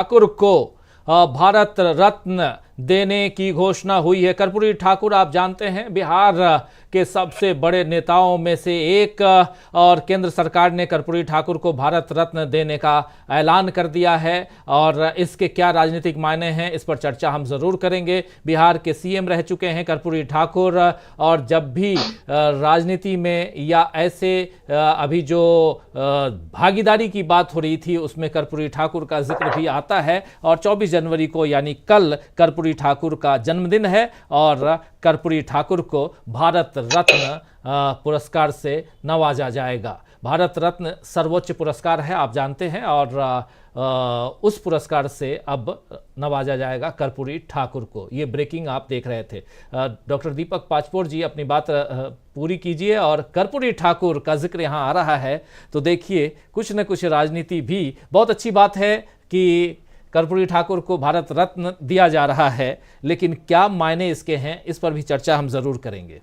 ठाकुर को भारत रत्न देने की घोषणा हुई है। कर्पूरी ठाकुर आप जानते हैं बिहार के सबसे बड़े नेताओं में से एक, और केंद्र सरकार ने कर्पूरी ठाकुर को भारत रत्न देने का ऐलान कर दिया है और इसके क्या राजनीतिक मायने हैं इस पर चर्चा हम जरूर करेंगे। बिहार के सीएम रह चुके हैं कर्पूरी ठाकुर, और जब भी राजनीति में या ऐसे अभी जो भागीदारी की बात हो रही थी उसमें कर्पूरी ठाकुर का जिक्र भी आता है। और 24 जनवरी को यानी कल कर्पूरी ठाकुर का जन्मदिन है और कर्पूरी ठाकुर को भारत रत्न पुरस्कार से नवाजा जाएगा। भारत रत्न सर्वोच्च पुरस्कार है आप जानते हैं, और उस पुरस्कार से अब नवाजा जाएगा कर्पूरी ठाकुर को। ये ब्रेकिंग आप देख रहे थे। डॉक्टर दीपक पाचपोर जी अपनी बात पूरी कीजिए। और कर्पूरी ठाकुर का जिक्र यहाँ आ रहा है तो देखिए कुछ न कुछ राजनीति भी, बहुत अच्छी बात है कि कर्पूरी ठाकुर को भारत रत्न दिया जा रहा है, लेकिन क्या मायने इसके हैं इस पर भी चर्चा हम जरूर करेंगे।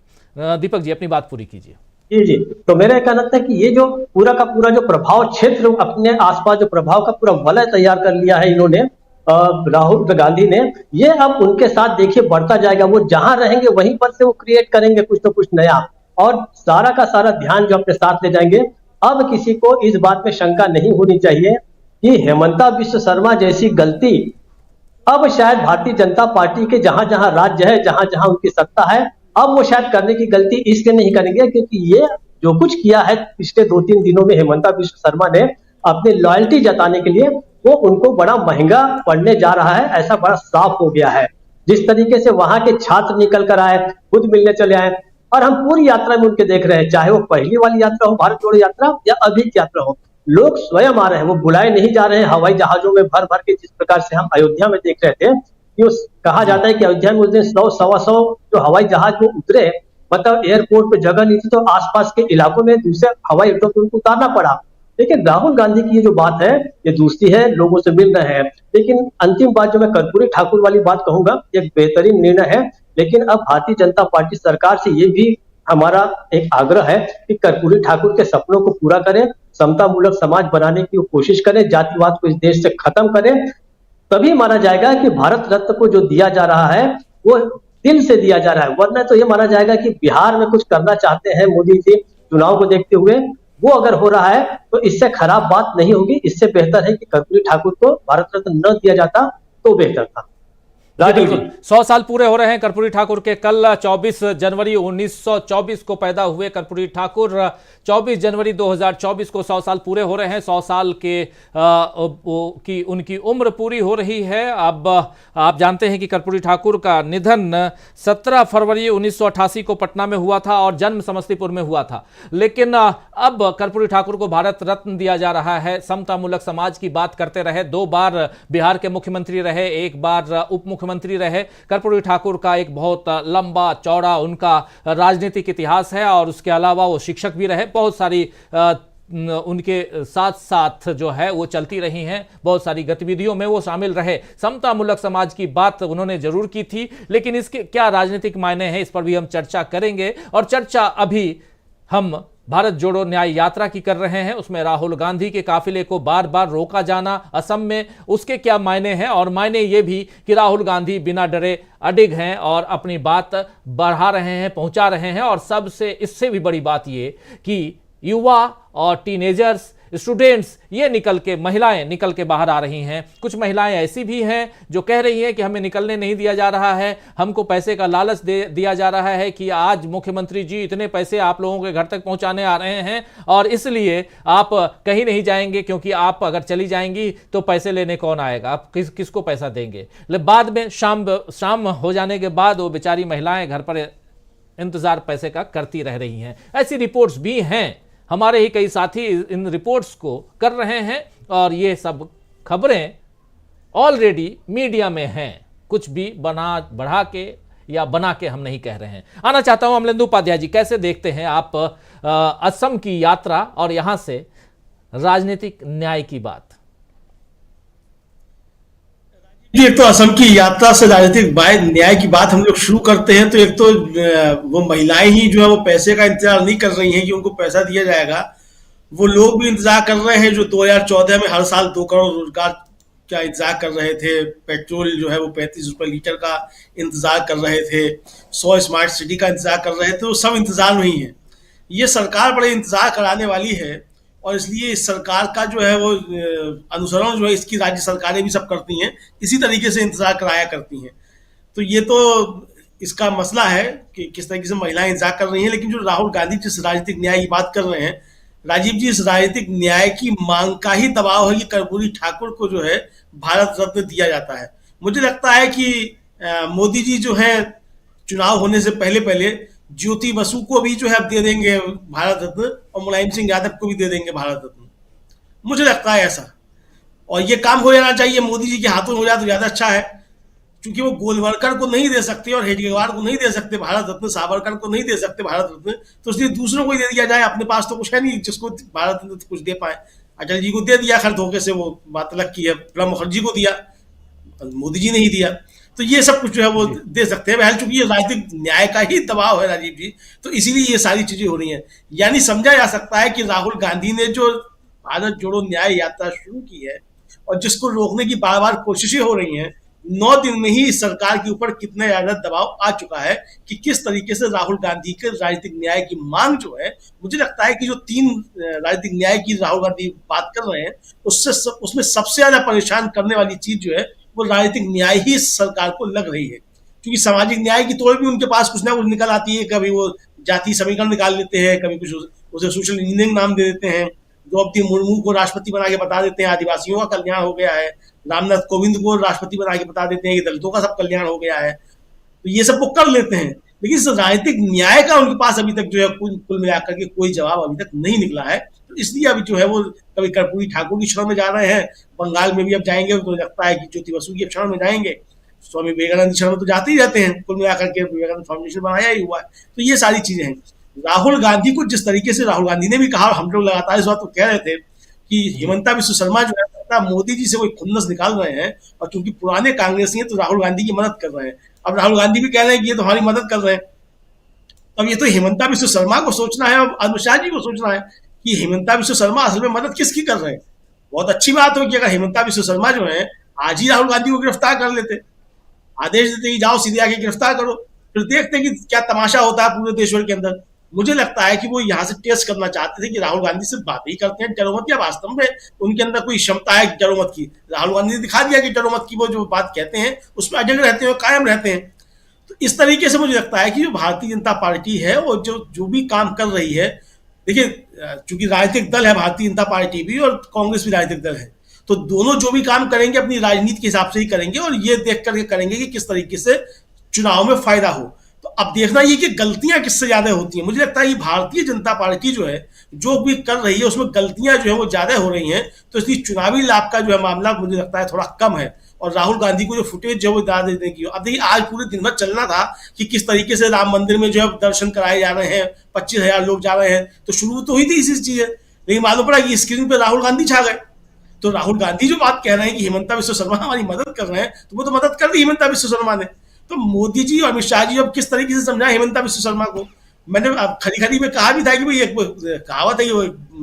दीपक जी अपनी बात पूरी कीजिए। जी जी, तो मेरा कहना था कि ये जो पूरा का पूरा जो प्रभाव क्षेत्र अपने आसपास जो प्रभाव का पूरा वलय तैयार कर लिया है इन्होंने, राहुल गांधी ने, ये अब उनके साथ देखिए बढ़ता जाएगा। वो जहां रहेंगे वहीं पर से वो क्रिएट करेंगे कुछ तो कुछ नया, और सारा का सारा ध्यान जो अपने साथ ले जाएंगे। अब किसी को इस बात में शंका नहीं होनी चाहिए कि हेमंता बिश्व शर्मा जैसी गलती अब शायद भारतीय जनता पार्टी के जहां जहां राज्य है, जहां जहां उनकी सत्ता है, अब वो शायद करने की गलती इसलिए नहीं करेंगे क्योंकि ये जो कुछ किया है पिछले 2-3 दिनों में हेमंता बिश्व शर्मा ने अपनी लॉयल्टी जताने के लिए, वो उनको बड़ा महंगा पड़ने जा रहा है, ऐसा बड़ा साफ हो गया है। जिस तरीके से वहां के छात्र निकल कर आए, खुद मिलने चले आए, और हम पूरी यात्रा में उनके देख रहे हैं, चाहे वो पहली वाली यात्रा हो भारत जोड़ो यात्रा या अभी की यात्रा हो, लोग स्वयं आ रहे हैं, वो बुलाए नहीं जा रहे हैं हवाई जहाजों में भर भर के। जिस प्रकार से हम अयोध्या में देख रहे थे कि कहा जाता है कि अयोध्या में उस दिन 100-125 जो हवाई जहाज वो उतरे, मतलब एयरपोर्ट पे जगह नहीं थी तो आसपास के इलाकों में दूसरे हवाई अड्डों पे उनको उतारना पड़ा। लेकिन राहुल गांधी की ये जो बात है ये दूसरी है, लोगों से मिल रहे हैं। लेकिन अंतिम बात जो मैं कर्पूरी ठाकुर वाली बात कहूंगा, एक बेहतरीन निर्णय है, लेकिन अब भारतीय जनता पार्टी सरकार से ये भी हमारा एक आग्रह है कि कर्पूरी ठाकुर के सपनों को पूरा करें, समता मूलक समाज बनाने की कोशिश करें, जातिवाद को इस देश से खत्म करें। तभी माना जाएगा कि भारत रत्न को जो दिया जा रहा है वो दिल से दिया जा रहा है, वरना तो ये माना जाएगा कि बिहार में कुछ करना चाहते हैं मोदी जी चुनाव को देखते हुए, वो अगर हो रहा है तो इससे खराब बात नहीं होगी। इससे बेहतर है कि कर्पूरी ठाकुर को भारत रत्न न दिया जाता तो बेहतर था। बिल्कुल 100 साल पूरे हो रहे हैं कर्पूरी ठाकुर के। कल 24 जनवरी 1924 को पैदा हुए कर्पूरी ठाकुर, 24 जनवरी 2024 को 100 साल पूरे हो रहे हैं। 100 साल की उनकी उम्र पूरी हो रही है। अब आप जानते हैं कि कर्पूरी ठाकुर का निधन 17 फरवरी 1988 को पटना में हुआ था और जन्म समस्तीपुर में हुआ था। लेकिन अब कर्पूरी ठाकुर को भारत रत्न दिया जा रहा है। समता मूलक समाज की बात करते रहे, 2 बार बिहार के मुख्यमंत्री रहे, 1 बार उप मुख्यमंत्री रहे। कर्पूरी ठाकुर का एक बहुत लंबा चौड़ा उनका राजनीतिक इतिहास है, और उसके अलावा वो शिक्षक भी रहे। बहुत सारी उनके साथ साथ जो है वो चलती रही हैं, बहुत सारी गतिविधियों में वो शामिल रहे। समता मूलक समाज की बात उन्होंने जरूर की थी, लेकिन इसके क्या राजनीतिक मायने हैं इस पर भी हम चर्चा करेंगे। और चर्चा अभी हम भारत जोड़ो न्याय यात्रा की कर रहे हैं, उसमें राहुल गांधी के काफिले को बार बार रोका जाना असम में, उसके क्या मायने हैं। और मायने ये भी कि राहुल गांधी बिना डरे अडिग हैं और अपनी बात बढ़ा रहे हैं, पहुंचा रहे हैं। और सबसे इससे भी बड़ी बात ये कि युवा और टीनेजर्स, स्टूडेंट्स, ये महिलाएं निकल के बाहर आ रही हैं। कुछ महिलाएं ऐसी भी हैं जो कह रही हैं कि हमें निकलने नहीं दिया जा रहा है, हमको पैसे का लालच दिया जा रहा है कि आज मुख्यमंत्री जी इतने पैसे आप लोगों के घर तक पहुंचाने आ रहे हैं और इसलिए आप कहीं नहीं जाएंगे, क्योंकि आप अगर चली जाएंगी तो पैसे लेने कौन आएगा, आप किसको पैसा देंगे। बाद में शाम हो जाने के बाद वो बेचारी महिलाएं घर पर इंतजार पैसे का करती रह रही हैं। ऐसी रिपोर्ट्स भी हैं, हमारे ही कई साथी इन रिपोर्ट्स को कर रहे हैं, और ये सब खबरें ऑलरेडी मीडिया में हैं। कुछ भी बढ़ा के या बना के हम नहीं कह रहे हैं। आना चाहता हूं अमलेंदु उपाध्याय जी, कैसे देखते हैं आप असम की यात्रा और यहां से राजनीतिक न्याय की बात? एक तो असम की यात्रा से राजनीतिक न्याय की बात हम लोग शुरू करते हैं तो एक तो वो महिलाएं ही जो है वो पैसे का इंतजार नहीं कर रही हैं कि उनको पैसा दिया जाएगा। वो लोग भी इंतजार कर रहे हैं जो 2014 में हर साल 2 करोड़ रोजगार क्या इंतजार कर रहे थे, पेट्रोल जो है वो 35 रुपये लीटर का इंतजार कर रहे थे, 100 स्मार्ट सिटी का इंतजार कर रहे थे, वो सब इंतजार में ही है। ये सरकार बड़े इंतजार कराने वाली है और इसलिए इस सरकार का जो है वो अनुसरण जो है इसकी राज्य सरकारें भी सब करती हैं, इसी तरीके से इंतजार कराया करती हैं। तो ये तो इसका मसला है कि किस तरीके से महिलाएं इंतजार कर रही हैं। लेकिन जो राहुल गांधी जिस राजनीतिक न्याय की बात कर रहे हैं, राजीव जी, इस राजनीतिक न्याय की मांग का ही दबाव है कि कर्पूरी ठाकुर को जो है भारत रत्न दिया जाता है। मुझे लगता है कि मोदी जी जो है चुनाव होने से पहले पहले ज्योति बसु को भी जो है अब दे देंगे भारत रत्न और मुलायम सिंह यादव को भी दे देंगे भारत रत्न, मुझे लगता है ऐसा। और ये काम हो जाना चाहिए, मोदी जी के हाथों में हो जाए तो ज्यादा अच्छा है, क्योंकि वो गोलवलकर को नहीं दे सकते और हेडगेवार को नहीं दे सकते भारत रत्न, सावरकर को नहीं दे सकते भारत रत्न, तो इसलिए दूसरों को ही दे दिया जाए। अपने पास तो कुछ है नहीं जिसको भारत रत्न कुछ दे पाए। अटल जी को दे दिया खैर धोखे से, वो बात अलग की है। प्रणब मुखर्जी को दिया, मोदी जी ने ही दिया, तो ये सब कुछ जो है वो दे सकते हैं। चूंकि ये राजनीतिक न्याय का ही दबाव है राजीव जी, तो इसीलिए ये सारी चीजें हो रही हैं। यानी समझा जा सकता है कि राहुल गांधी ने जो भारत जोड़ो न्याय यात्रा शुरू की है और जिसको रोकने की बार बार कोशिशें हो रही हैं, 9 दिन में ही इस सरकार के ऊपर कितना ज्यादा दबाव आ चुका है कि किस तरीके से राहुल गांधी के राजनीतिक न्याय की मांग जो है, मुझे लगता है कि जो 3 राजनीतिक न्याय की राहुल गांधी बात कर रहे हैं उसमें सबसे ज्यादा परेशान करने वाली चीज जो है वो राजनीतिक न्याय ही इस सरकार को लग रही है। क्योंकि सामाजिक न्याय की तौर भी उनके पास कुछ ना कुछ निकल आती है। कभी वो जाति समीकरण निकाल लेते हैं, कभी कुछ उसे सोशल इंजीनियरिंग नाम दे देते हैं, द्रौपदी मुर्मू को राष्ट्रपति बना के बता देते हैं आदिवासियों का कल्याण हो गया है, रामनाथ कोविंद को राष्ट्रपति बना के बता देते हैं कि दलितों का सब कल्याण हो गया है। तो ये सब वो कर लेते हैं, लेकिन इस राजनीतिक न्याय का उनके पास अभी तक जो है कुल मिलाकर के कोई जवाब अभी तक नहीं निकला है। तो इसलिए अभी जो है वो कभी कर्पूरी ठाकुर की शरण में जा रहे हैं, बंगाल में भी अब जाएंगे तो लगता है कि ज्योति बसु की शरण में जाएंगे, स्वामी विवेकानंद शरण में तो जाते ही रहते हैं, कुल मिलाकर के विवेकानंद फाउंडेशन बनाया ही हुआ है। तो ये सारी चीजें हैं। राहुल गांधी को जिस तरीके से राहुल गांधी ने भी कहा, हम लोग लगातार इस बात को कह रहे थे कि हिमंता विश्व शर्मा जो है मोदी जी से कोई खुन्नस निकाल रहे हैं, और चूंकि पुराने कांग्रेसी हैं तो राहुल गांधी की मदद कर रहे हैं। अब राहुल गांधी भी कह रहे हैं कि ये तो हमारी मदद कर रहे हैं। अब ये तो हिमंता विश्व शर्मा को सोचना है और अमित शाह जी को सोचना है कि हिमंता विश्व शर्मा असल में मदद किसकी कर रहे हैं। बहुत अच्छी बात हो कि अगर हिमंता विश्व शर्मा जो है आज ही राहुल गांधी को गिरफ्तार कर लेते, आदेश देते कि जाओ सीधे आके गिरफ्तार करो, फिर देखते कि क्या तमाशा होता है पूरे देश भर के अंदर। मुझे लगता है कि वो यहाँ से टेस्ट करना चाहते थे कि राहुल गांधी से बात ही करते हैं डरो मत, या वास्तव में उनके अंदर कोई क्षमता है डरो मत की। राहुल गांधी ने दिखा दिया कि डरो मत की वो जो बात कहते हैं उसमें अजग रहते हैं, कायम रहते हैं। तो इस तरीके से मुझे लगता है कि जो भारतीय जनता पार्टी है वो जो भी काम कर रही है, देखिए चूंकि राजनीतिक दल है भारतीय जनता पार्टी भी और कांग्रेस भी राजनीतिक दल है, तो दोनों जो भी काम करेंगे अपनी राजनीति के हिसाब से ही करेंगे और ये देख करके करेंगे कि किस तरीके से चुनाव में फायदा हो। तो अब देखना ये कि गलतियां किससे ज्यादा होती हैं। मुझे लगता है कि भारतीय जनता पार्टी जो है जो भी कर रही है उसमें गलतियां जो है वो ज्यादा हो रही हैं, तो इसलिए चुनावी लाभ का जो है मामला मुझे लगता है थोड़ा कम है। और राहुल गांधी को जो फुटेज जो वो दाद देने की, अब देखिए आज पूरे दिन भर चलना था कि किस तरीके से राम मंदिर में जो है दर्शन कराए जा रहे हैं, 25,000 लोग जा रहे हैं, तो शुरू तो हुई थी इसी चीज है, लेकिन मालूम पड़ा कि स्क्रीन पर राहुल गांधी छा गए। तो राहुल गांधी जो बात कह रहे हैं कि हिमंता विश्व शर्मा हमारी मदद कर रहे हैं, तो वो तो मदद कर दी हिमंता विश्व शर्मा ने। तो मोदी जी और अमित शाह जी अब किस तरीके से समझाएं हिमंता विश्व शर्मा को। मैंने खरी खरी में कहा भी था कि भाई एक कहावत है कि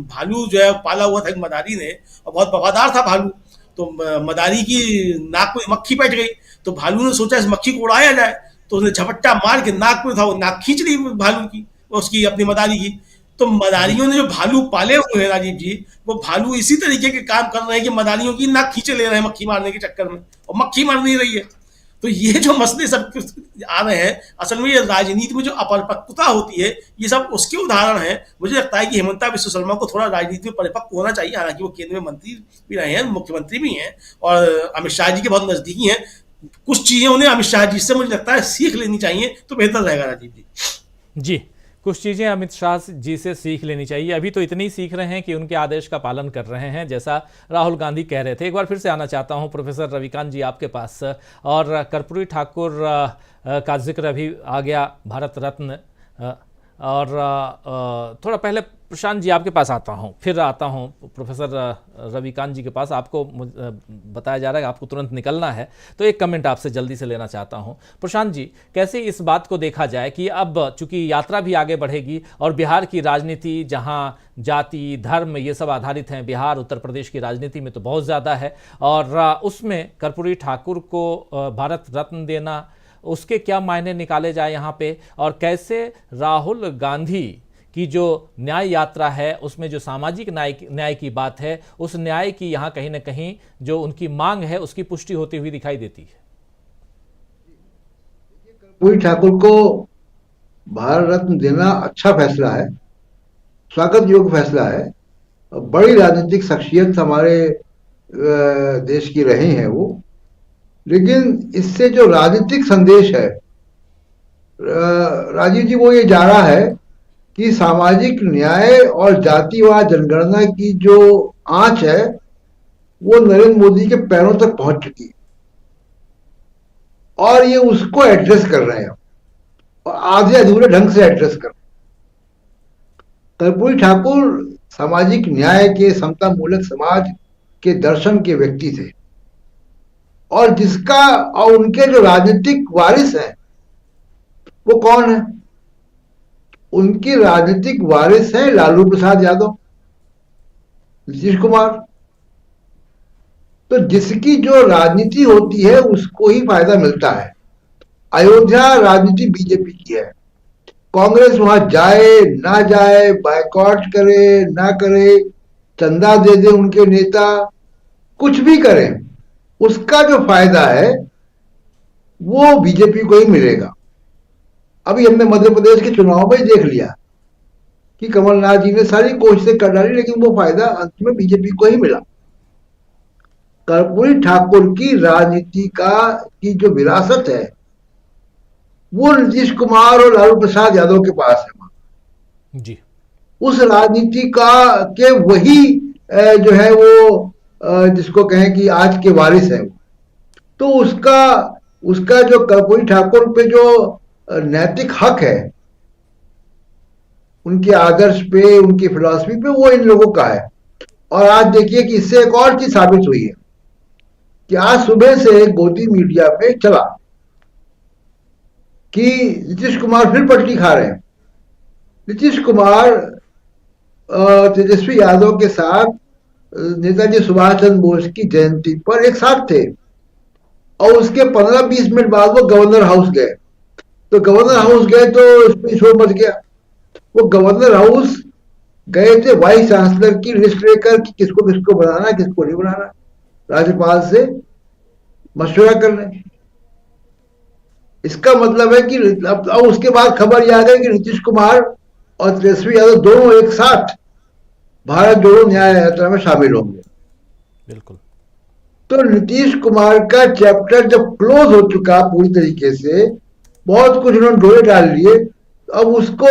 भालू जो है पाला हुआ था मदारी ने और बहुत वफादार था भालू, तो मदारी की नाक पे मक्खी बैठ गई, तो भालू ने सोचा इस मक्खी को उड़ाया जाए, तो उसने झपट्टा मार के नाक पे था वो नाक खींच ली भालू की, उसकी अपनी मदारी की। तो मदारियों ने जो भालू पाले हुए हैं राजीव जी, वो भालू इसी तरीके के काम कर रहे हैं कि मदारियों की नाक खींचे ले रहे हैं मक्खी मारने के चक्कर में, और मक्खी मर नहीं रही है। तो ये जो मसले सब आ रहे हैं, असल में ये राजनीति में जो अपरिपक्वता होती है, ये सब उसके उदाहरण हैं। मुझे लगता है कि हिमंता विश्व शर्मा को थोड़ा राजनीति में परिपक्व होना चाहिए। हालांकि वो केंद्र में मंत्री भी रहे हैं, मुख्यमंत्री भी हैं और अमित शाह जी के बहुत नजदीकी हैं। कुछ चीजें उन्हें अमित शाह जी से मुझे लगता है सीख लेनी चाहिए, तो बेहतर रहेगा राजीव जी। जी, कुछ चीज़ें अमित शाह जी से सीख लेनी चाहिए। अभी तो इतनी सीख रहे हैं कि उनके आदेश का पालन कर रहे हैं, जैसा राहुल गांधी कह रहे थे। एक बार फिर से आना चाहता हूं प्रोफेसर रविकांत जी आपके पास, और कर्पूरी ठाकुर का जिक्र अभी आ गया, भारत रत्न, और थोड़ा पहले प्रशांत जी आपके पास आता हूं, फिर आता हूं प्रोफेसर रविकांत जी के पास। आपको बताया जा रहा है कि आपको तुरंत निकलना है, तो एक कमेंट आपसे जल्दी से लेना चाहता हूं। प्रशांत जी, कैसे इस बात को देखा जाए कि अब चूंकि यात्रा भी आगे बढ़ेगी और बिहार की राजनीति जहां जाति धर्म ये सब आधारित हैं, बिहार उत्तर प्रदेश की राजनीति में तो बहुत ज़्यादा है, और उसमें कर्पूरी ठाकुर को भारत रत्न देना, उसके क्या मायने निकाले जाए यहाँ पे, और कैसे राहुल गांधी की जो न्याय यात्रा है उसमें जो सामाजिक न्याय की बात है, उस न्याय की यहाँ कहीं ना कहीं जो उनकी मांग है उसकी पुष्टि होती हुई दिखाई देती है। कर्पूरी ठाकुर को भारत रत्न देना अच्छा फैसला है, स्वागत योग्य फैसला है। बड़ी राजनीतिक शख्सियत हमारे देश की रहे हैं वो, लेकिन इससे जो राजनीतिक संदेश है राजीव जी, वो ये जा रहा है कि सामाजिक न्याय और जातिवाद जनगणना की जो आंच है वो नरेंद्र मोदी के पैरों तक पहुंच चुकी है और ये उसको एड्रेस कर रहे हैं और आधे अधूरे ढंग से एड्रेस कर रहे हैं। कर्पूरी ठाकुर सामाजिक न्याय के, समता मूलक समाज के दर्शन के व्यक्ति थे और जिसका और उनके जो राजनीतिक वारिस हैं वो कौन है? उनकी राजनीतिक वारिस है लालू प्रसाद यादव, नीतीश कुमार। तो जिसकी जो राजनीति होती है उसको ही फायदा मिलता है। अयोध्या राजनीति बीजेपी की है, कांग्रेस वहां जाए ना जाए, बायकॉट करे ना करे, चंदा दे दे उनके नेता, कुछ भी करें, उसका जो फायदा है वो बीजेपी को ही मिलेगा। अभी हमने मध्य प्रदेश के चुनाव में देख लिया कि कमलनाथ जी ने सारी कोशिशें कर डाली, लेकिन वो फायदा अंत में बीजेपी को ही मिला। कर्पूरी ठाकुर की राजनीति की जो विरासत है वो नीतीश कुमार और लालू प्रसाद यादव के पास है जी। उस राजनीति के वही जो है वो जिसको कहें कि आज के वारिस है। तो उसका जो कर्पूरी ठाकुर पे जो नैतिक हक है, उनके आदर्श पे, उनकी फिलॉसफी पे, वो इन लोगों का है। और आज देखिए कि इससे एक और चीज साबित हुई है कि आज सुबह से गोदी मीडिया पे चला कि नीतीश कुमार फिर पलटी खा रहे हैं। नीतीश कुमार तेजस्वी यादव के साथ नेताजी सुभाष चंद्र बोस की जयंती पर एक साथ थे और उसके 15-20 मिनट बाद वो गवर्नर हाउस गए। तो गवर्नर हाउस गए तो इसमें शोर मच गया। वो गवर्नर हाउस गए थे वाइस चांसलर की लिस्ट लेकर कि किसको किसको बनाना, किसको नहीं बनाना, राज्यपाल से मशवरा करने। इसका मतलब है कि अब उसके बाद खबर यह आ गई कि नीतीश कुमार और तेजस्वी यादव दोनों एक साथ भारत जोड़ो न्याय यात्रा में शामिल होंगे। बिल्कुल। तो नीतीश कुमार का चैप्टर जब क्लोज हो चुका पूरी तरीके से, बहुत कुछ उन्होंने डोले डाल लिए, अब उसको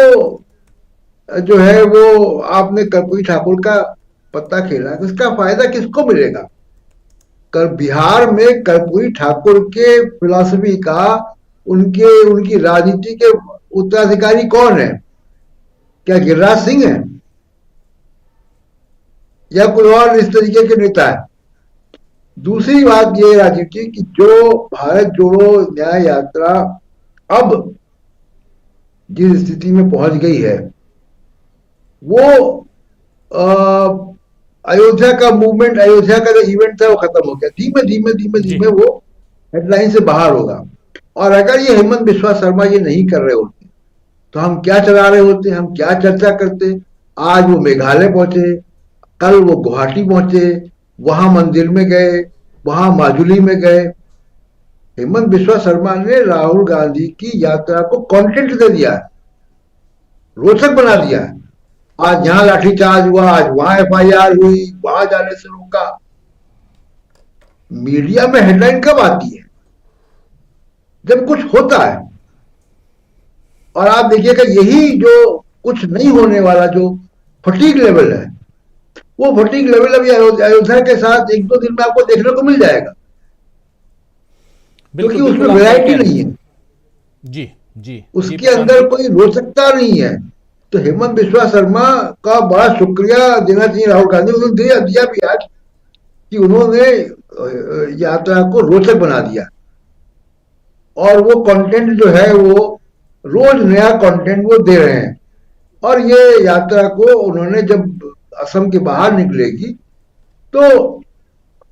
जो है वो आपने कर्पूरी ठाकुर का पत्ता खेला। इसका फायदा किसको मिलेगा? बिहार में कर्पूरी ठाकुर के फिलॉसफी का, उनकी राजनीति के उत्तराधिकारी कौन है? क्या गिरिराज सिंह है या कोई और इस तरीके के नेता है? दूसरी बात यह राजीव जी कि जो भारत जोड़ो न्याय यात्रा अब जिस स्थिति में पहुंच गई है वो अयोध्या का मूवमेंट, अयोध्या का जो इवेंट था वो खत्म हो गया। धीमे वो हेडलाइन से बाहर होगा। और अगर ये हेमंत बिस्वा शर्मा ये नहीं कर रहे होते तो हम क्या चला रहे होते, हम क्या चर्चा करते? आज वो मेघालय पहुंचे, कल वो गुवाहाटी पहुंचे, वहां मंदिर में गए, वहां माजुली में गए। हेमंत बिस्वा शर्मा ने राहुल गांधी की यात्रा को कंटेंट दे दिया, रोचक बना दिया। आज यहां लाठीचार्ज हुआ, आज वहां एफआईआर हुई, वहां जाने से रोका। मीडिया में हेडलाइन कब आती है? जब कुछ होता है। और आप देखिएगा यही जो कुछ नहीं होने वाला जो फटीग लेवल है, वो फटीग लेवल अभी अयोध्या के साथ 1-2 दिन में आपको देखने को मिल जाएगा, क्योंकि उसमें वैरायटी नहीं है। जी। उसके अंदर कोई रोचकता नहीं है। तो हेमंत बिस्वा शर्मा का बड़ा शुक्रिया देना चाहिए राहुल गांधी, उन्होंने दिया भी आज कि उन्होंने यात्रा को रोचक बना दिया, और वो कंटेंट जो है वो रोज नया कंटेंट वो दे रहे हैं। और ये यात्रा को उन्होंने जब असम के बाहर निकलेगी तो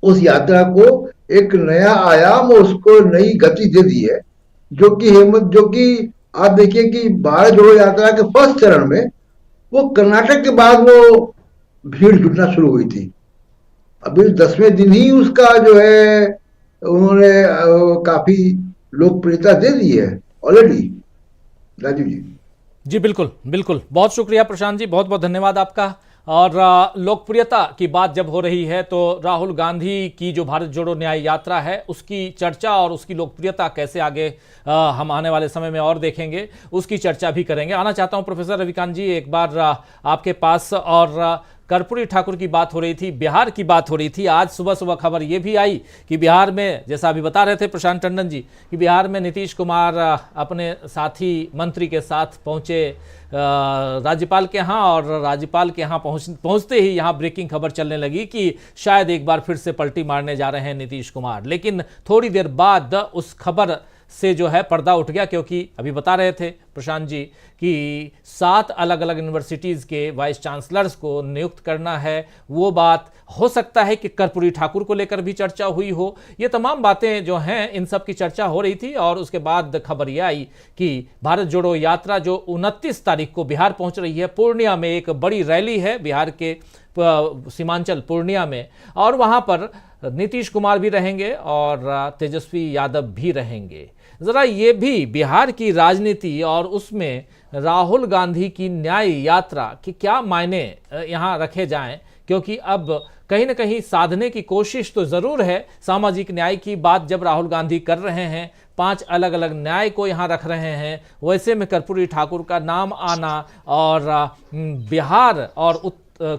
उस यात्रा को एक नया आयाम और उसको नई गति दे दी है, जो कि आप देखिए कि भारत जोड़ो यात्रा के फर्स्ट चरण में वो कर्नाटक के बाद वो भीड़ जुटना शुरू हुई थी। अभी 10वें दिन ही उसका जो है उन्होंने काफी लोकप्रियता दे दी है ऑलरेडी। राजीव जी। जी बिल्कुल बिल्कुल, बहुत शुक्रिया प्रशांत जी, बहुत बहुत धन्यवाद आपका। और लोकप्रियता की बात जब हो रही है तो राहुल गांधी की जो भारत जोड़ो न्याय यात्रा है उसकी चर्चा और उसकी लोकप्रियता कैसे आगे हम आने वाले समय में और देखेंगे, उसकी चर्चा भी करेंगे। आना चाहता हूं प्रोफेसर रविकांत जी एक बार आपके पास। और कर्पूरी ठाकुर की बात हो रही थी, बिहार की बात हो रही थी, आज सुबह सुबह खबर यह भी आई कि बिहार में, जैसा अभी बता रहे थे प्रशांत टंडन जी, कि बिहार में नीतीश कुमार अपने साथी मंत्री के साथ पहुंचे राज्यपाल के यहाँ, और राज्यपाल के यहाँ पहुंचते ही यहाँ ब्रेकिंग खबर चलने लगी कि शायद एक बार फिर से पलटी मारने जा रहे हैं नीतीश कुमार। लेकिन थोड़ी देर बाद उस खबर से जो है पर्दा उठ गया, क्योंकि अभी बता रहे थे प्रशांत जी कि 7 अलग अलग यूनिवर्सिटीज़ के वाइस चांसलर्स को नियुक्त करना है। वो बात हो सकता है कि कर्पूरी ठाकुर को लेकर भी चर्चा हुई हो। ये तमाम बातें जो हैं इन सब की चर्चा हो रही थी, और उसके बाद खबर यह आई कि भारत जोड़ो यात्रा जो 29 तारीख को बिहार पहुंच रही है, पूर्णिया में एक बड़ी रैली है बिहार के सीमांचल पूर्णिया में, और वहां पर नीतीश कुमार भी रहेंगे और तेजस्वी यादव भी रहेंगे। जरा ये भी बिहार की राजनीति और उसमें राहुल गांधी की न्याय यात्रा के क्या मायने यहाँ रखे जाएं, क्योंकि अब कहीं ना कहीं साधने की कोशिश तो जरूर है। सामाजिक न्याय की बात जब राहुल गांधी कर रहे हैं, 5 अलग अलग न्याय को यहाँ रख रहे हैं, वैसे में कर्पूरी ठाकुर का नाम आना और बिहार और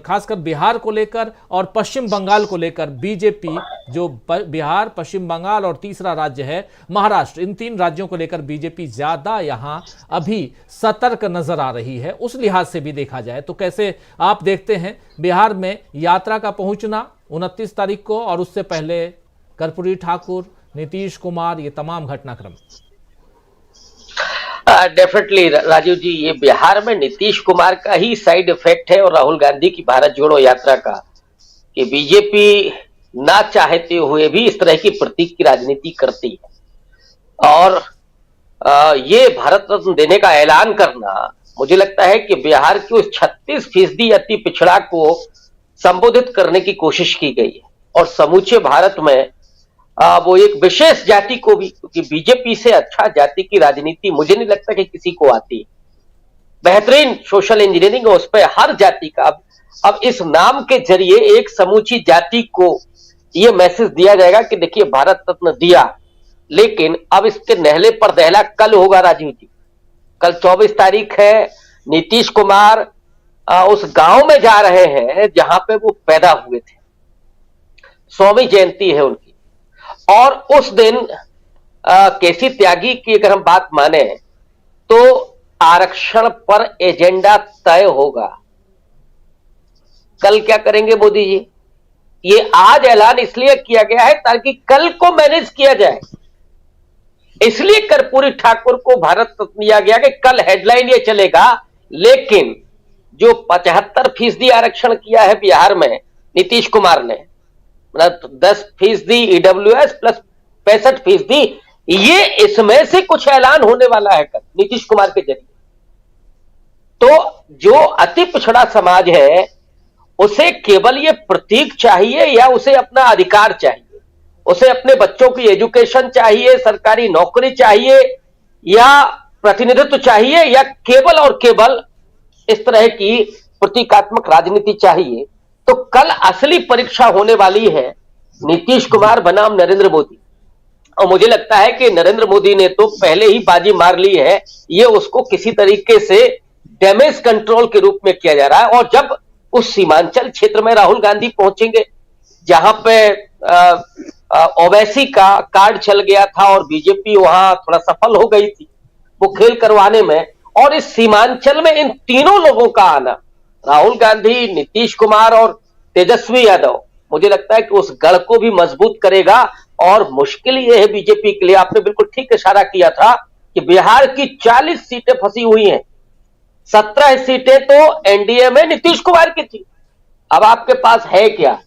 खासकर बिहार को लेकर और पश्चिम बंगाल को लेकर बीजेपी, जो बिहार, पश्चिम बंगाल और तीसरा राज्य है महाराष्ट्र, इन 3 राज्यों को लेकर बीजेपी ज्यादा यहां अभी सतर्क नजर आ रही है। उस लिहाज से भी देखा जाए तो कैसे आप देखते हैं बिहार में यात्रा का पहुंचना 29 तारीख को, और उससे पहले कर्पूरी ठाकुर, नीतीश कुमार, ये तमाम घटनाक्रम? डेफिनेटली राजीव जी, ये बिहार में नीतीश कुमार का ही साइड इफेक्ट है और राहुल गांधी की भारत जोड़ो यात्रा का, कि बीजेपी ना चाहते हुए भी इस तरह की प्रतीक की राजनीति करती है। और ये भारत रत्न देने का ऐलान करना, मुझे लगता है कि बिहार की उस 36% अति पिछड़ा को संबोधित करने की कोशिश की गई है, और समूचे भारत में वो एक विशेष जाति को भी, क्योंकि बीजेपी से अच्छा जाति की राजनीति मुझे नहीं लगता कि किसी को आती है। बेहतरीन सोशल इंजीनियरिंग उस पर हर जाति का। अब इस नाम के जरिए एक समूची जाति को ये मैसेज दिया जाएगा कि देखिए भारत रत्न दिया, लेकिन अब इसके नहले पर दहला कल होगा राजीव जी। कल 24 तारीख है, नीतीश कुमार उस गांव में जा रहे हैं जहां पे वो पैदा हुए थे, 100वीं जयंती है उनकी। और उस दिन केसी त्यागी की अगर हम बात माने तो आरक्षण पर एजेंडा तय होगा। कल क्या करेंगे मोदी जी? ये आज ऐलान इसलिए किया गया है ताकि कल को मैनेज किया जाए, इसलिए कर्पूरी ठाकुर को भारत रत्न दिया गया कि कल हेडलाइन ये चलेगा। लेकिन जो 75% आरक्षण किया है बिहार में नीतीश कुमार ने, मतलब 10% ईडब्ल्यूएस प्लस 65%, ये इसमें से कुछ ऐलान होने वाला है कल नीतीश कुमार के जरिए। तो जो अति पिछड़ा समाज है उसे केवल ये प्रतीक चाहिए या उसे अपना अधिकार चाहिए, उसे अपने बच्चों की एजुकेशन चाहिए, सरकारी नौकरी चाहिए, या प्रतिनिधित्व चाहिए, या केवल और केवल इस तरह की प्रतीकात्मक राजनीति चाहिए? तो कल असली परीक्षा होने वाली है नीतीश कुमार बनाम नरेंद्र मोदी। और मुझे लगता है कि नरेंद्र मोदी ने तो पहले ही बाजी मार ली है, ये उसको किसी तरीके से डैमेज कंट्रोल के रूप में किया जा रहा है। और जब उस सीमांचल क्षेत्र में राहुल गांधी पहुंचेंगे जहां पे ओवैसी का कार्ड चल गया था और बीजेपी वहां थोड़ा सफल हो गई थी वो खेल करवाने में, और इस सीमांचल में इन तीनों लोगों का आना, राहुल गांधी, नीतीश कुमार और तेजस्वी यादव, मुझे लगता है कि उस गढ़ को भी मजबूत करेगा। और मुश्किल ये है बीजेपी के लिए, आपने बिल्कुल ठीक इशारा किया था कि बिहार की 40 सीटें फंसी हुई हैं, 17 सीटें तो एनडीए में नीतीश कुमार की थी। अब आपके पास है क्या?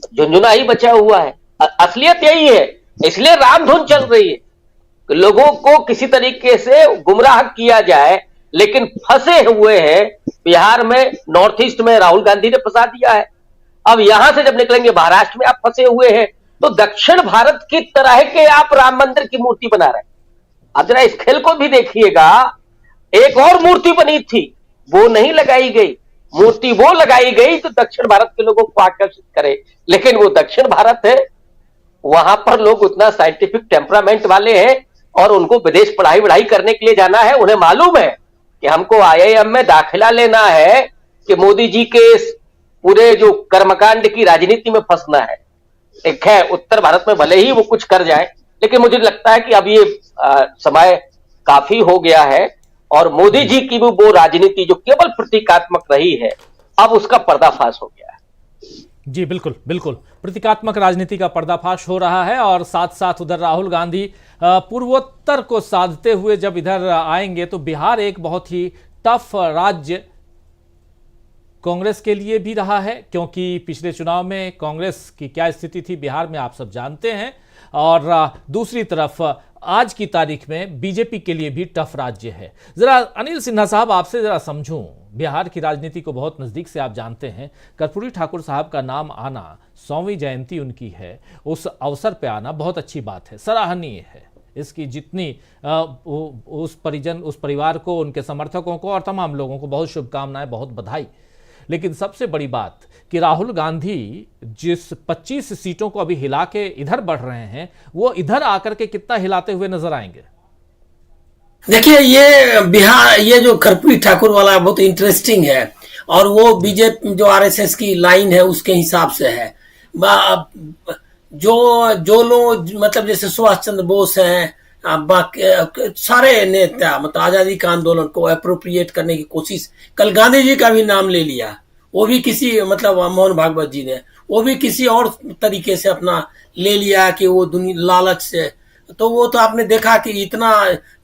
झुंझुना ही बचा हुआ है। असलियत यही है, इसलिए रामधुन चल रही है कि लोगों को किसी तरीके से गुमराह किया जाए, लेकिन फंसे हुए हैं बिहार में, नॉर्थ ईस्ट में राहुल गांधी ने फंसा दिया है। अब यहां से जब निकलेंगे महाराष्ट्र में आप फंसे हुए हैं, तो दक्षिण भारत की तरह के आप राम मंदिर की मूर्ति बना रहे हैं। अब जरा इस खेल को भी देखिएगा, एक और मूर्ति बनी थी, वो नहीं लगाई गई। मूर्ति वो लगाई गई तो दक्षिण भारत के लोगों को आकर्षित करे, लेकिन वो दक्षिण भारत है, वहां पर लोग उतना साइंटिफिक टेम्परामेंट वाले हैं और उनको विदेश पढ़ाई करने के लिए जाना है। उन्हें मालूम है कि हमको आईआईएम में दाखिला लेना है कि मोदी जी के इस पूरे जो कर्मकांड की राजनीति में फंसना है। एक है उत्तर भारत में भले ही वो कुछ कर जाए, लेकिन मुझे लगता है कि अब ये समय काफी हो गया है और मोदी जी की भी वो राजनीति जो केवल प्रतीकात्मक रही है, अब उसका पर्दाफाश हो गया है। जी बिल्कुल बिल्कुल, प्रतीकात्मक राजनीति का पर्दाफाश हो रहा है। और साथ साथ उधर राहुल गांधी पूर्वोत्तर को साधते हुए जब इधर आएंगे तो बिहार एक बहुत ही टफ राज्य कांग्रेस के लिए भी रहा है, क्योंकि पिछले चुनाव में कांग्रेस की क्या स्थिति थी बिहार में आप सब जानते हैं। और दूसरी तरफ आज की तारीख में बीजेपी के लिए भी टफ राज्य है। जरा अनिल सिन्हा साहब आपसे जरा समझूं, बिहार की राजनीति को बहुत नजदीक से आप जानते हैं। कर्पूरी ठाकुर साहब का नाम आना, 100वीं जयंती उनकी है, उस अवसर पे आना बहुत अच्छी बात है, सराहनीय है। इसकी जितनी उस परिवार को, उनके समर्थकों को और तमाम लोगों को बहुत शुभकामनाएं, बहुत बधाई। लेकिन सबसे बड़ी बात कि राहुल गांधी जिस 25 सीटों को अभी हिला के इधर बढ़ रहे हैं, वो इधर आकर के कितना हिलाते हुए नजर आएंगे? देखिए, ये बिहार, ये जो कर्पूरी ठाकुर वाला बहुत इंटरेस्टिंग है और वो बीजेपी जो आरएसएस की लाइन है उसके हिसाब से है। जो लोग मतलब जैसे सुभाष चंद्र बोस हैं, बाकी सारे नेता मतलब आजादी का आंदोलन को अप्रोप्रिएट करने की कोशिश, कल गांधी जी का भी नाम ले लिया, वो भी किसी मतलब मोहन भागवत जी ने, वो भी किसी और तरीके से अपना ले लिया कि वो लालच से। तो वो तो आपने देखा कि इतना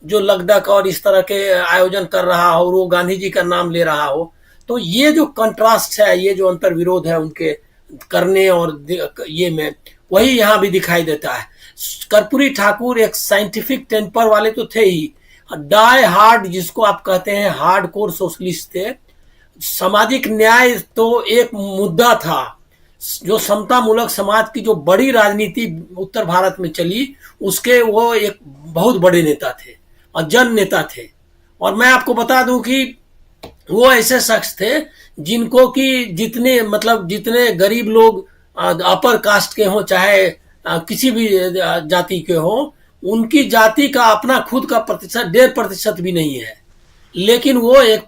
जो लगदक और इस तरह के आयोजन कर रहा हो, वो गांधी जी का नाम ले रहा हो, तो ये जो कंट्रास्ट है, ये जो अंतर विरोध है उनके करने और ये में, वही यहाँ भी दिखाई देता है। कर्पूरी ठाकुर एक साइंटिफिक टेम्पर वाले तो थे ही, डाई हार्ड जिसको आप कहते हैं हार्डकोर सोशलिस्ट थे। सामाजिक न्याय तो एक मुद्दा था, जो समता मूलक समाज की जो बड़ी राजनीति उत्तर भारत में चली, उसके वो एक बहुत बड़े नेता थे और जन नेता थे। और मैं आपको बता दूं कि वो ऐसे शख्स थे जिनको कि जितने गरीब लोग अपर कास्ट के हों, चाहे किसी भी जाति के हों, उनकी जाति का अपना खुद का प्रतिशत 1.5% भी नहीं है, लेकिन वो एक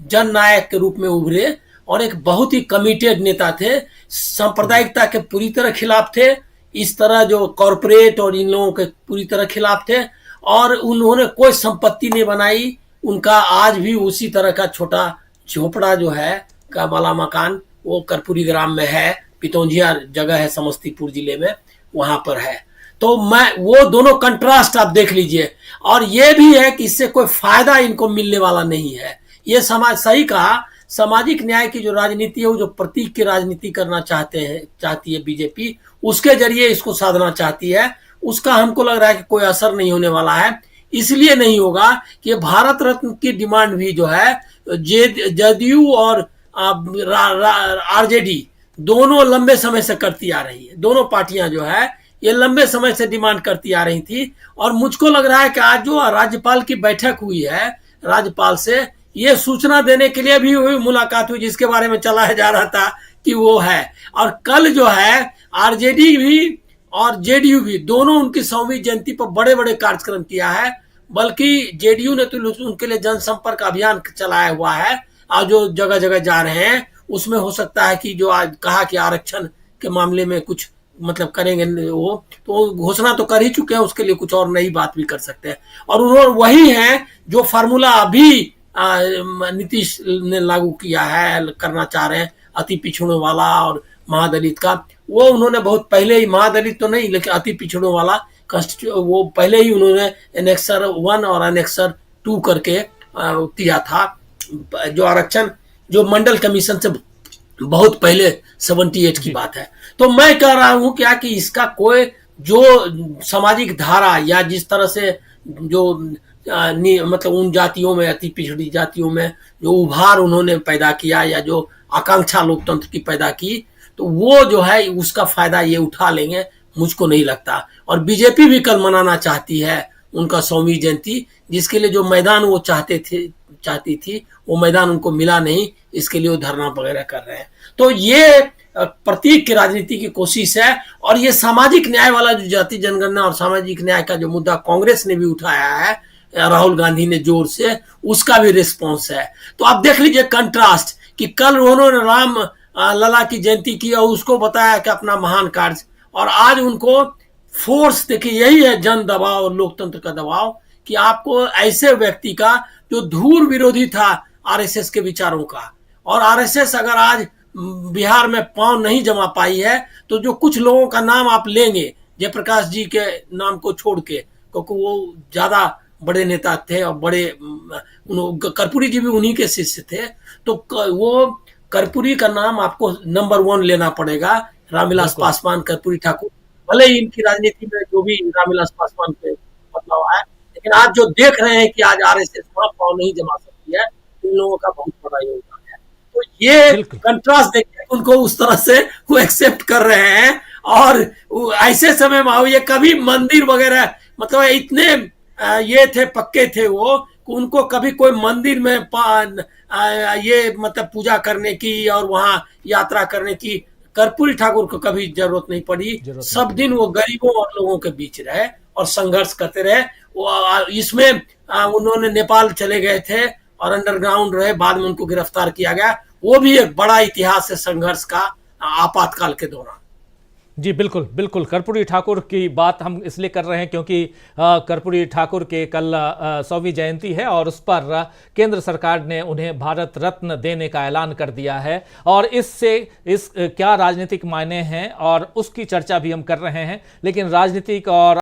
जन नायक के रूप में उभरे और एक बहुत ही कमिटेड नेता थे। सांप्रदायिकता के पूरी तरह खिलाफ थे, इस तरह जो कॉरपोरेट और इन लोगों के पूरी तरह खिलाफ थे, और उन्होंने कोई संपत्ति नहीं बनाई। उनका आज भी उसी तरह का छोटा झोपड़ा जो है का वाला मकान वो कर्पूरी ग्राम में है, पितौंझिया जगह है समस्तीपुर जिले में, वहां पर है। तो मैं वो दोनों कंट्रास्ट आप देख लीजिए। और ये भी है कि इससे कोई फायदा इनको मिलने वाला नहीं है। ये समाज, सही कहा, सामाजिक न्याय की जो राजनीति है, वो जो प्रतीक की राजनीति करना चाहती है बीजेपी, उसके जरिए इसको साधना चाहती है। उसका हमको लग रहा है कि कोई असर नहीं होने वाला है। इसलिए नहीं होगा कि भारत रत्न की डिमांड भी जो है जदयू और आरजेडी दोनों लंबे समय से करती आ रही है। दोनों पार्टियां जो है ये लंबे समय से डिमांड करती आ रही थी। और मुझको लग रहा है कि आज जो राज्यपाल की बैठक हुई है, राज्यपाल से ये सूचना देने के लिए भी हुई मुलाकात हुई, जिसके बारे में चलाया जा रहा था कि वो है। और कल जो है आरजेडी भी और जेडीयू भी दोनों उनकी 100वीं जयंती पर बड़े बड़े कार्यक्रम किया है। बल्कि जेडीयू ने तो उनके लिए जनसंपर्क अभियान चलाया हुआ है, और जो जगह जगह जा रहे हैं उसमें हो सकता है कि जो आज कहा कि आरक्षण के मामले में कुछ मतलब करेंगे वो, तो घोषणा तो कर ही चुके हैं, उसके लिए कुछ और नई बात भी कर सकते हैं। और उन्होंने वही है जो फार्मूला अभी नीतीश ने लागू किया है, करना चाह रहे हैं, अति पिछड़ों वाला और महादलित का, वो उन्होंने बहुत पहले ही, महादलित तो नहीं लेकिन अति पिछड़ों वाला वो पहले ही उन्होंने एनेक्सर 1 और एनेक्सर 2 करके दिया था, जो आरक्षण जो मंडल कमीशन से बहुत पहले 78 की बात है। तो मैं कह रहा हूं क्या कि इसका कोई जो सामाजिक धारा या जिस तरह से जो मतलब उन जातियों में, अति पिछड़ी जातियों में जो उभार उन्होंने पैदा किया या जो आकांक्षा लोकतंत्र की पैदा की, तो वो जो है उसका फायदा ये उठा लेंगे, मुझको नहीं लगता। और बीजेपी भी कल मनाना चाहती है उनका 100वीं जयंती, जिसके लिए जो मैदान वो चाहती थी वो मैदान उनको मिला नहीं, इसके लिए वो धरना वगैरह कर रहे हैं। तो ये प्रतीक की राजनीति की कोशिश है। और ये सामाजिक न्याय वाला जो जाति जनगणना और सामाजिक न्याय का जो मुद्दा कांग्रेस ने भी उठाया है, राहुल गांधी ने जोर से, उसका भी रिस्पॉन्स है। तो आप देख लीजिए कंट्रास्ट कि कल उन्होंने राम लला की जयंती की और उसको बताया कि अपना महान कार्य, और आज उनको फोर्स, देखिए यही है जन दबाव और लोकतंत्र का दबाव, कि आपको ऐसे व्यक्ति का जो धूर विरोधी था आरएसएस के विचारों का, और आरएसएस अगर आज बिहार में पांव नहीं जमा पाई है, तो जो कुछ लोगों का नाम आप लेंगे जयप्रकाश जी के नाम को छोड़ के, क्योंकि वो ज्यादा बड़े नेता थे और बड़े, कर्पूरी जी भी उन्हीं के शिष्य थे, तो वो कर्पूरी का नाम आपको नंबर 1 लेना पड़ेगा, रामविलास पासवान, कर्पूरी ठाकुर। भले ही इनकी राजनीति में जो भी रामविलास पासवान पे बदलाव आया, लेकिन आज जो देख रहे हैं कि आज आरएसएस पांव नहीं जमा सकती है, इन लोगों का बहुत बड़ा योगदान है। तो ये कंट्रास्ट देखिए, उनको उस तरह से वो एक्सेप्ट कर रहे हैं। और ऐसे समय में ये कभी मंदिर वगैरह, मतलब इतने ये थे, पक्के थे वो, उनको कभी कोई मंदिर में ये मतलब पूजा करने की और वहां यात्रा करने की कर्पूरी ठाकुर को कभी जरूरत नहीं पड़ी। सब दिन वो गरीबों और लोगों के बीच रहे और संघर्ष करते रहे। वो इसमें उन्होंने नेपाल चले गए थे और अंडरग्राउंड रहे, बाद में उनको गिरफ्तार किया गया। वो भी एक बड़ा इतिहास है संघर्ष का आपातकाल के दौरान। जी बिल्कुल बिल्कुल। कर्पूरी ठाकुर की बात हम इसलिए कर रहे हैं क्योंकि कर्पूरी ठाकुर के कल 100वीं जयंती है और उस पर केंद्र सरकार ने उन्हें भारत रत्न देने का ऐलान कर दिया है। और इससे क्या राजनीतिक मायने हैं और उसकी चर्चा भी हम कर रहे हैं। लेकिन राजनीतिक और